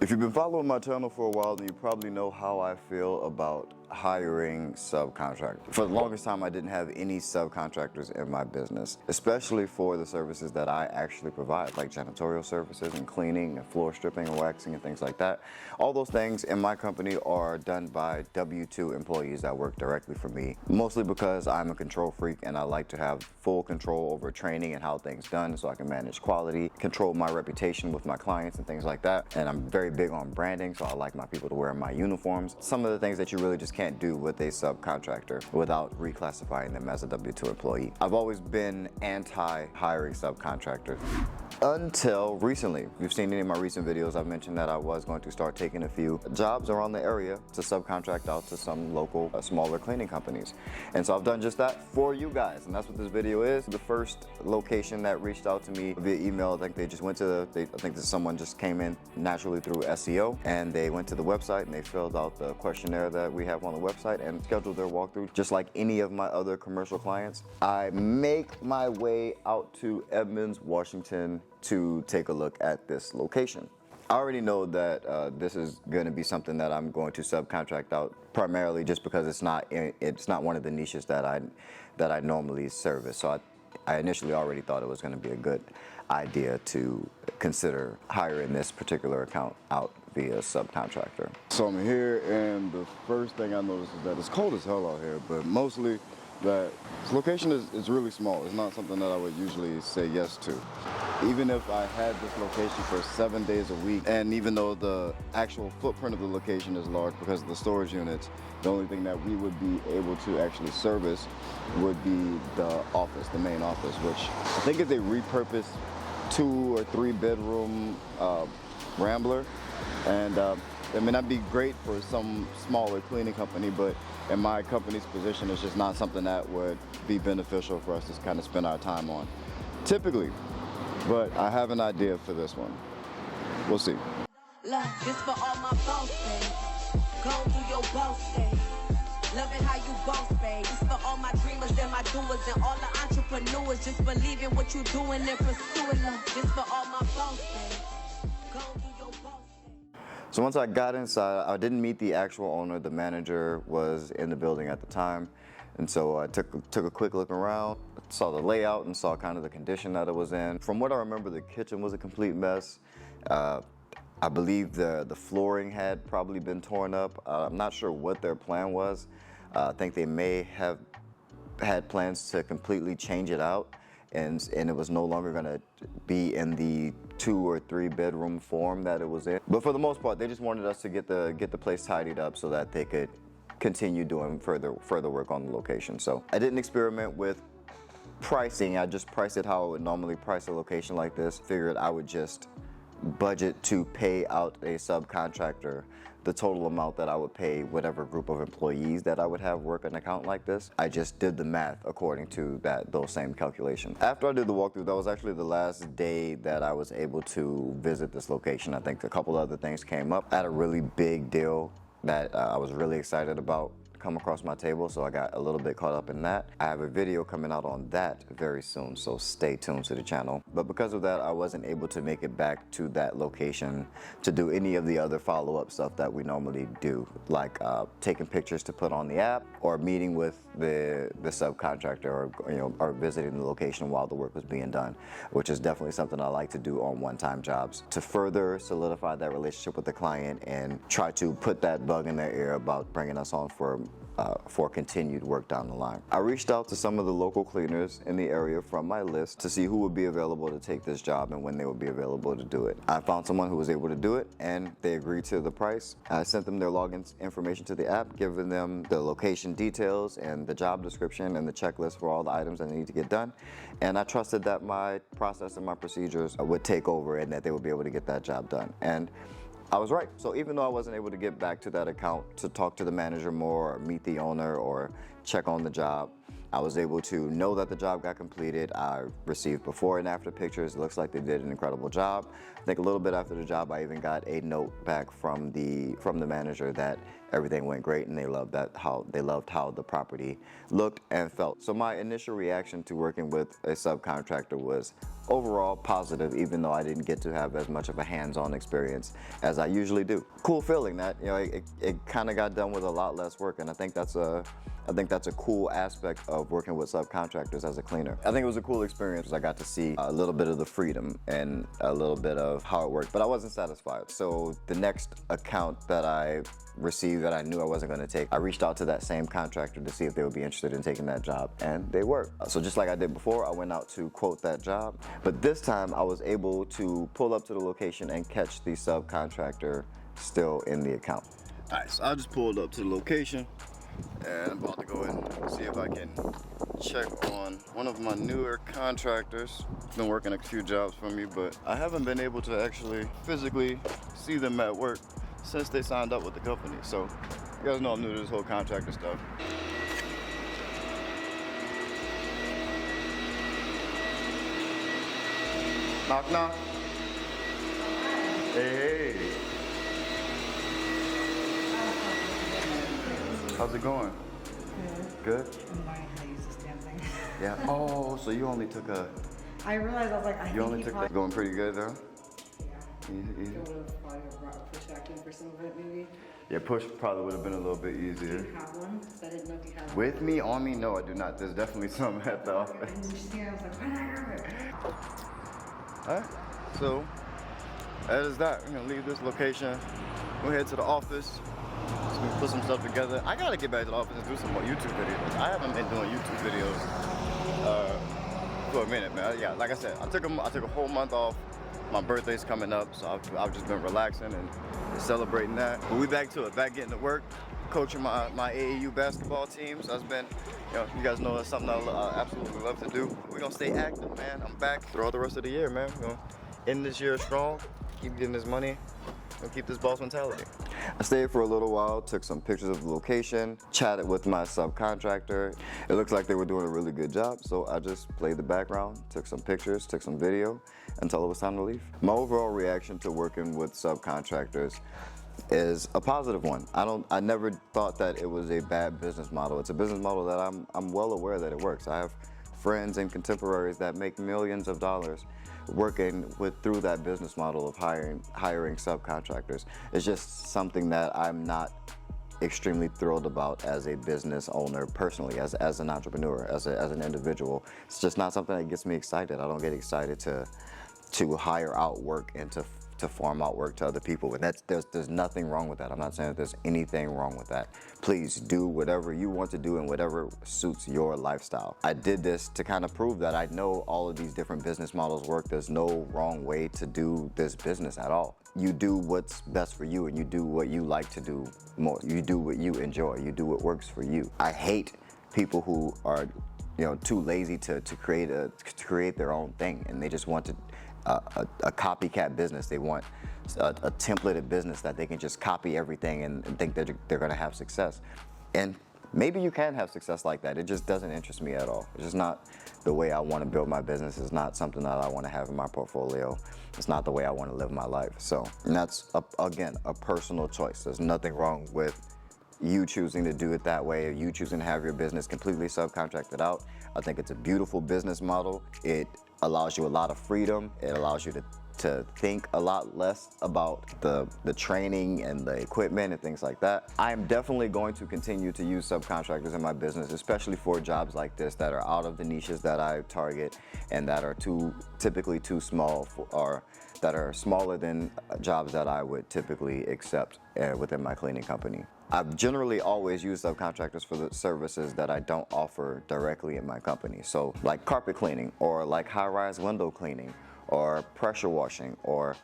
If you've been following my channel for a while, then you probably know how I feel about hiring subcontractors. For the longest time, I didn't have any subcontractors in my business, especially for the services that I actually provide, like janitorial services and cleaning and floor stripping and waxing and things like that. All those things in my company are done by W-2 employees that work directly for me, mostly because I'm a control freak and I like to have full control over training and how things done so I can manage quality, control my reputation with my clients and things like that. And I'm very big on branding, so I like my people to wear my uniforms. Some of the things that you really just can't do with a subcontractor without reclassifying them as a W-2 employee. I've always been anti-hiring subcontractors. Until recently. If you've seen any of my recent videos, I've mentioned that I was going to start taking a few jobs around the area to subcontract out to some local, smaller cleaning companies. And so I've done just that for you guys, and that's what this video is. The first location that reached out to me via email, I think they just went to I think that someone just came in naturally through SEO, and they went to the website and they filled out the questionnaire that we have on the website and scheduled their walkthrough. Just like any of my other commercial clients, I make my way out to Edmonds, Washington to take a look at this location. I already know that this is going to be something that I'm going to subcontract out, primarily just because it's not one of the niches that I normally service. So I initially already thought it was going to be a good idea to consider hiring this particular account out via subcontractor. So I'm here, and the first thing I noticed is that it's cold as hell out here, but mostly that this location is really small. It's not something that I would usually say yes to. Even if I had this location for 7 days a week, and even though the actual footprint of the location is large because of the storage units, the only thing that we would be able to actually service would be the office, the main office, which I think is a repurposed 2 or 3 bedroom rambler. And it may not be great for some smaller cleaning company, but in my company's position, it's just not something that would be beneficial for us to kind of spend our time on, typically. But I have an idea for this one. We'll see. Look, this for all my boss days. Go do your boss days. Loving how you boss, babe. This for all my dreamers and my doers and all the entrepreneurs. Just believe in what you're doing and pursuing. Look, this for all my boss days. Go do your boss days. So once I got inside, I didn't meet the actual owner. The manager was in the building at the time. And so I took a quick look around, saw the layout and saw kind of the condition that it was in. From what I remember, the kitchen was a complete mess. I believe the flooring had probably been torn up. I'm not sure what their plan was. I think they may have had plans to completely change it out, and it was no longer gonna be in the 2 or 3 bedroom form that it was in. But for the most part, they just wanted us to get the place tidied up so that they could continue doing further work on the location. So I didn't experiment with pricing. I just priced it how I would normally price a location like this. Figured I would just budget to pay out a subcontractor the total amount that I would pay whatever group of employees that I would have work an account like this. I just did the math according to those same calculations. After I did the walkthrough, that was actually the last day that I was able to visit this location. I think a couple other things came up. I had a really big deal that I was really excited about come across my table, so I got a little bit caught up in that. I have a video coming out on that very soon, so stay tuned to the channel. But because of that, I wasn't able to make it back to that location to do any of the other follow-up stuff that we normally do, like taking pictures to put on the app, or meeting with the subcontractor, or visiting the location while the work was being done, which is definitely something I like to do on one-time jobs to further solidify that relationship with the client and try to put that bug in their ear about bringing us on for continued work down the line. I reached out to some of the local cleaners in the area from my list to see who would be available to take this job and when they would be available to do it. I found someone who was able to do it, and they agreed to the price. I sent them their login information to the app, giving them the location details and the job description and the checklist for all the items that need to get done. And I trusted that my process and my procedures would take over and that they would be able to get that job done. And I was right. So even though I wasn't able to get back to that account to talk to the manager more or meet the owner or check on the job, I was able to know that the job got completed. I received before and after pictures. It looks like they did an incredible job. I think a little bit after the job, I even got a note back from the manager that everything went great and they loved how the property looked and felt. So my initial reaction to working with a subcontractor was overall positive, even though I didn't get to have as much of a hands-on experience as I usually do. Cool feeling that, you know, it kind of got done with a lot less work, and I think that's a cool aspect of working with subcontractors as a cleaner. I think it was a cool experience. I got to see a little bit of the freedom and a little bit of how it worked, but I wasn't satisfied. So the next account that I received that I knew I wasn't going to take, I reached out to that same contractor to see if they would be interested in taking that job, and they were. So just like I did before, I went out to quote that job, but this time I was able to pull up to the location and catch the subcontractor still in the account. All right, so I just pulled up to the location, and I'm about to go and see if I can check on one of my newer contractors. Been working a few jobs for me, but I haven't been able to actually physically see them at work since they signed up with the company. So you guys know I'm new to this whole contractor stuff. Knock, knock. Hey, hey. How's it going? Good. I'm learning how to use this damn thing. Yeah. Oh, so you only took a. I realized I was like, I You think only you took probably, that. Going pretty good though. yeah. Easy. It would have probably brought a push vacuum for some of it, maybe. Yeah, push probably would have been a little bit easier. Do you have one? Because I didn't know if you had one. With me, on me, no, I do not. There's definitely some at the And office. you see, I was like, why did I grab it? Alright, so that is that. We're gonna leave this location. We'll head to the office. Just gonna put some stuff together. I gotta get back to the office and do some more YouTube videos. I haven't been doing YouTube videos for a minute, man. Yeah, like I said, I took a whole month off. My birthday's coming up, so I've just been relaxing and celebrating that. But we back to it, back getting to work, coaching my AAU basketball team. So that's been, you know, you guys know that's something I absolutely love to do. We're gonna stay active, man. I'm back throughout the rest of the year, man. We're gonna end this year strong, keep getting this money, and keep this boss mentality. I stayed for a little while, took some pictures of the location, chatted with my subcontractor. It looks like they were doing a really good job, so I just played the background, took some pictures, took some video, until it was time to leave. My overall reaction to working with subcontractors is a positive one. I never thought that it was a bad business model. It's a business model that I'm well aware that it works. I have friends and contemporaries that make millions of dollars working through that business model of hiring subcontractors. It's just something that I'm not extremely thrilled about as a business owner personally, as an entrepreneur, as an individual. It's just not something that gets me excited. I don't get excited to hire out work and to farm out work to other people. And there's nothing wrong with that. I'm not saying that there's anything wrong with that. Please do whatever you want to do and whatever suits your lifestyle. I did this to kind of prove that I know all of these different business models work. There's no wrong way to do this business at all. You do what's best for you and you do what you like to do more. You do what you enjoy. You do what works for you. I hate people who are, you know, too lazy to create their own thing, and they just want to a copycat business. They want a templated business that they can just copy everything and think that they're going to have success. And maybe you can have success like that. It just doesn't interest me at all. It's just not the way I want to build my business. It's not something that I want to have in my portfolio. It's not the way I want to live my life. So, and that's, again, a personal choice. There's nothing wrong with you choosing to do it that way, or you choosing to have your business completely subcontracted out. I think it's a beautiful business model. It allows you a lot of freedom. It allows you to think a lot less about the training and the equipment and things like that. I am definitely going to continue to use subcontractors in my business, especially for jobs like this that are out of the niches that I target and that are typically too small or that are smaller than jobs that I would typically accept within my cleaning company. I've generally always used subcontractors for the services that I don't offer directly in my company. So like carpet cleaning, or like high-rise window cleaning, or pressure washing, or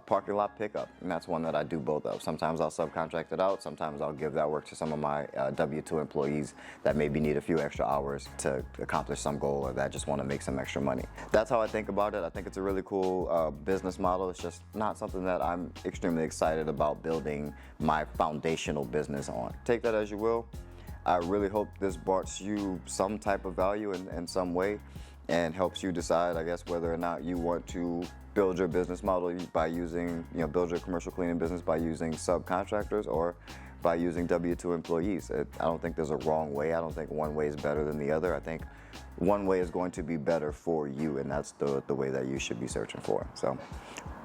parking lot pickup. And that's one that I do both of. Sometimes I'll subcontract it out. Sometimes I'll give that work to some of my W-2 employees that maybe need a few extra hours to accomplish some goal, or that just want to make some extra money. That's how I think about it. I think it's a really cool business model. It's just not something that I'm extremely excited about building my foundational business on. Take that as you will. I really hope this brought you some type of value in some way. and helps you decide, I guess, whether or not you want to build your business model by using, build your commercial cleaning business by using subcontractors or by using W-2 employees. I don't think there's a wrong way. I don't think one way is better than the other. I think one way is going to be better for you, and that's the way that you should be searching for. So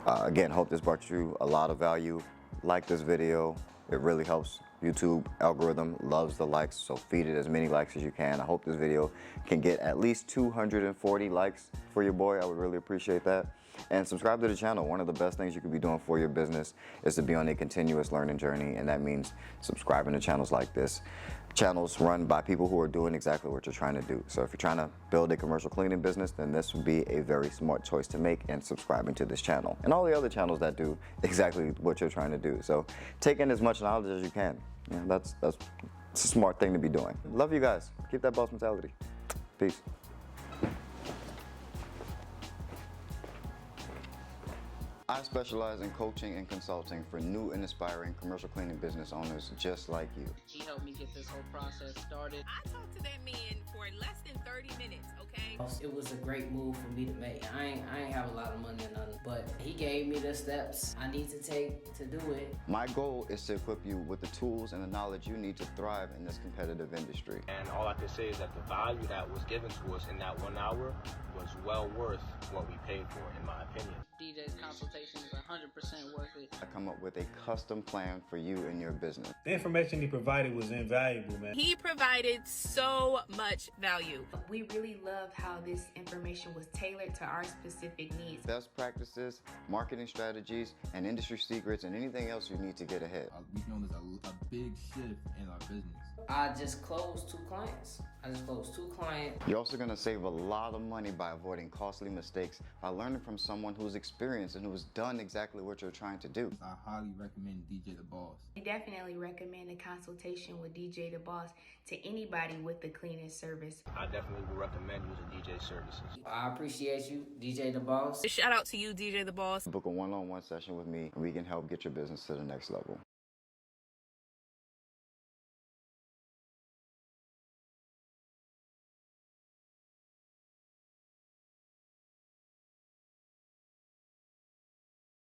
again, hope this brought you a lot of value. Like this video. It really helps. YouTube algorithm loves the likes, so feed it as many likes as you can. I hope this video can get at least 240 likes for your boy. I would really appreciate that. And subscribe to the channel. One of the best things you could be doing for your business is to be on a continuous learning journey, and that means subscribing to channels like this. Channels run by people who are doing exactly what you're trying to do. So if you're trying to build a commercial cleaning business, then this would be a very smart choice to make in subscribing to this channel and all the other channels that do exactly what you're trying to do. So take in as much knowledge as you can. That's a smart thing to be doing. Love you guys. Keep that boss mentality. Peace. I specialize in coaching and consulting for new and aspiring commercial cleaning business owners just like you. He helped me get this whole process started. I talked to that man for less than 30 minutes, okay? It was a great move for me to make. I ain't have a lot of money or nothing, but he gave me the steps I need to take to do it. My goal is to equip you with the tools and the knowledge you need to thrive in this competitive industry. And all I can say is that the value that was given to us in that 1 hour was well worth what we paid for, in my opinion. DJ's consultation is 100% worth it. I come up with a custom plan for you and your business. The information he provided was invaluable, man. He provided so much value. We really love how this information was tailored to our specific needs. Best practices, marketing strategies, and industry secrets, and anything else you need to get ahead. We've known there's a big shift in our business. I just closed 2 clients. You're also going to save a lot of money by avoiding costly mistakes by learning from someone who's experienced and who's done exactly what you're trying to do. I highly recommend DJ the Boss. We definitely recommend a consultation with DJ the Boss to anybody with the cleaning service. I definitely would recommend using DJ services. I appreciate you, DJ the Boss. Shout out to you, DJ the Boss. Book a one-on-one session with me, and we can help get your business to the next level.